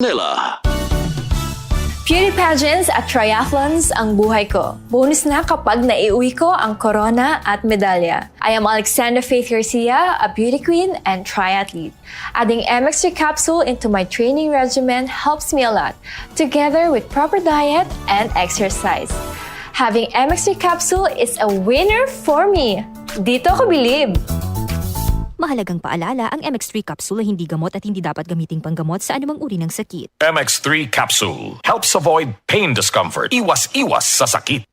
Nila. Beauty pageants at triathlons ang buhay ko. Bonus na kapag naiuwi ko ang corona at medalya. I am Alexandra Faith Garcia, a beauty queen and triathlete. Adding MX3 capsule into my training regimen helps me a lot, together with proper diet and exercise. Having MX3 capsule is a winner for me. Dito ko bilib. Mahalagang paalala, ang MX3 capsule ay hindi gamot at hindi dapat gamiting panggamot sa anumang uri ng sakit. MX3 capsule helps avoid pain discomfort. Iwas-iwas sa sakit.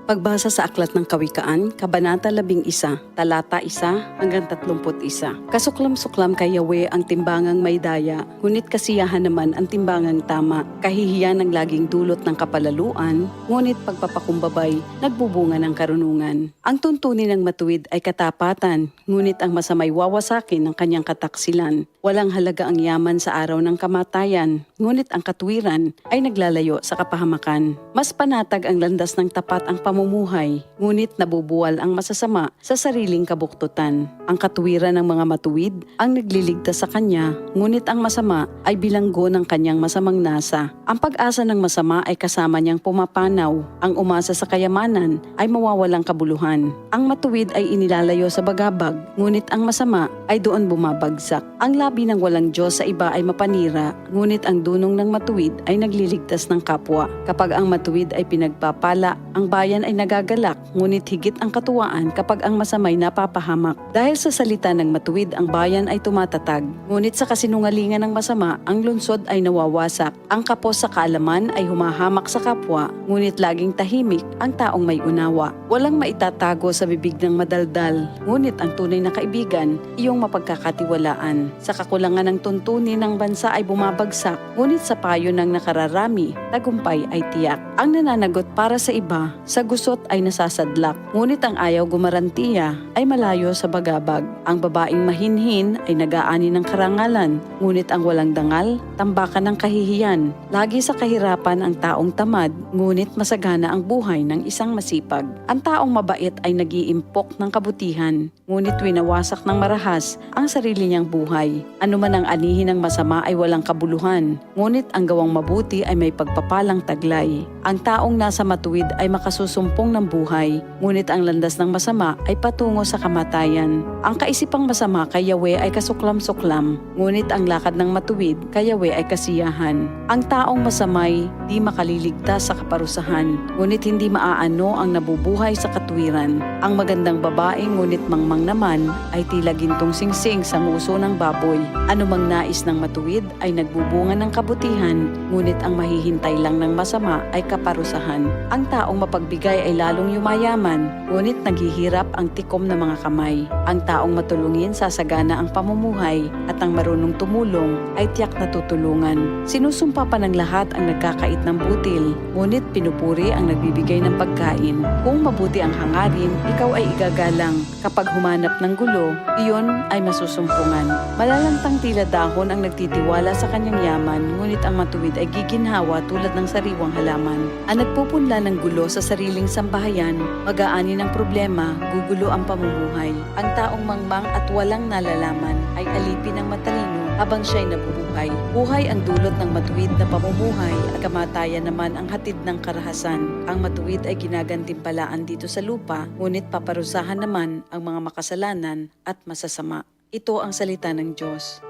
Pagbasa sa Aklat ng Kawikaan, Kabanata 11, Talata 1 hanggang 31. Kasuklam-suklam kay Yahweh ang timbangang may daya, ngunit kasiyahan naman ang timbangang tama. Kahihiyan ang laging dulot ng kapalaluan, ngunit pagpapakumbabay, nagbubunga ng karunungan. Ang tuntunin ng matuwid ay katapatan, ngunit ang masamay wawasakin ng kanyang kataksilan. Walang halaga ang yaman sa araw ng kamatayan, ngunit ang katwiran ay naglalayo sa kapahamakan. Mas panatag ang landas ng tapat ang pamumuhay, ngunit nabubuwal ang masasama sa sariling kabuktutan. Ang katuwiran ng mga matuwid ang nagliligtas sa kanya, ngunit ang masama ay bilanggo ng kanyang masamang nasa. Ang pag-asa ng masama ay kasama niyang pumapanaw. Ang umasa sa kayamanan ay mawawalang kabuluhan. Ang matuwid ay inilalayo sa bagabag, ngunit ang masama ay doon bumabagsak. Ang labi ng walang Diyos sa iba ay mapanira, ngunit ang dunong ng matuwid ay nagliligtas ng kapwa. Kapag ang matuwid ay pinagpapala, ang bayan ay nagagalak, ngunit higit ang katuwaan kapag ang masamay napapahamak. Dahil sa salita ng matuwid, ang bayan ay tumatatag, ngunit sa kasinungalingan ng masama, ang lungsod ay nawawasak. Ang kapos sa kaalaman ay humahamak sa kapwa, ngunit laging tahimik ang taong may unawa. Walang maitatago sa bibig ng madaldal, ngunit ang tunay na kaibigan, iyong mapagkakatiwalaan. Sa kakulangan ng tuntunin ng bansa ay bumabagsak, ngunit sa payo ng nakararami, tagumpay ay tiyak. Ang nananagot para sa iba, sa gusot ay nasasadlak, ngunit ang ayaw gumarantiya ay malayo sa bagabag. Ang babaeng mahinhin ay nag-aani ng karangalan, ngunit ang walang dangal, tambakan ng kahihiyan. Lagi sa kahirapan ang taong tamad, ngunit masagana ang buhay ng isang masipag. Ang taong mabait ay nag-iimpok ng kabutihan, ngunit winawasak ng marahas ang sarili niyang buhay. Ano man ang anihin ng masama ay walang kabuluhan, ngunit ang gawang mabuti ay may pagpapalang taglay. Ang taong nasa matuwid ay makasusumpong ng buhay, ngunit ang landas ng masama ay patungo sa kamatayan. Ang kaisipang masama kay Yahweh ay kasuklam-suklam, ngunit ang lakad ng matuwid kay Yahweh ay kasiyahan. Ang taong masamay di makaliligtas sa kaparusahan, ngunit hindi maaano ang nabubuhay sa katwiran. Ang magandang babae ngunit mangmang naman ay tila gintong singsing sa nguso ng baboy. Anumang nais ng matuwid ay nagbubunga ng kabutihan, ngunit ang mahihintay lang ng masama ay kaparusahan. Ang taong mapagbigay ay lalong yumayaman, ngunit naghihirap ang tikom ng mga kamay. Ang taong matulungin sasagana ang pamumuhay, at ang marunong tumulong ay tiyak na tutulungan. Sinusumpa pa ng lahat ang nagkakait ng butil, ngunit pinupuri ang nagbibigay ng pagkain. Kung mabuti ang hangarin, ikaw ay igagalang. Kapag humanap ng gulo, iyon ay masusumpungan. Malalantang tila dahon ang nagtitiwala sa kanyang yaman, ngunit ang matuwid ay giginhawa tulad ng sariwang halaman. Ang nagpupunla ng gulo sa sariling sambahayan, mag-aani ng problema, gugulo ang pamumuhay. Ang taong mangmang at walang nalalaman ay alipin ng matalino habang siya'y nabubuhay. Buhay ang dulot ng matuwid na pamumuhay at kamatayan naman ang hatid ng karahasan. Ang matuwid ay ginagantimpalaan dito sa lupa, ngunit paparusahan naman ang mga makasalanan at masasama. Ito ang salita ng Diyos.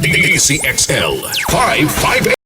DCXL 558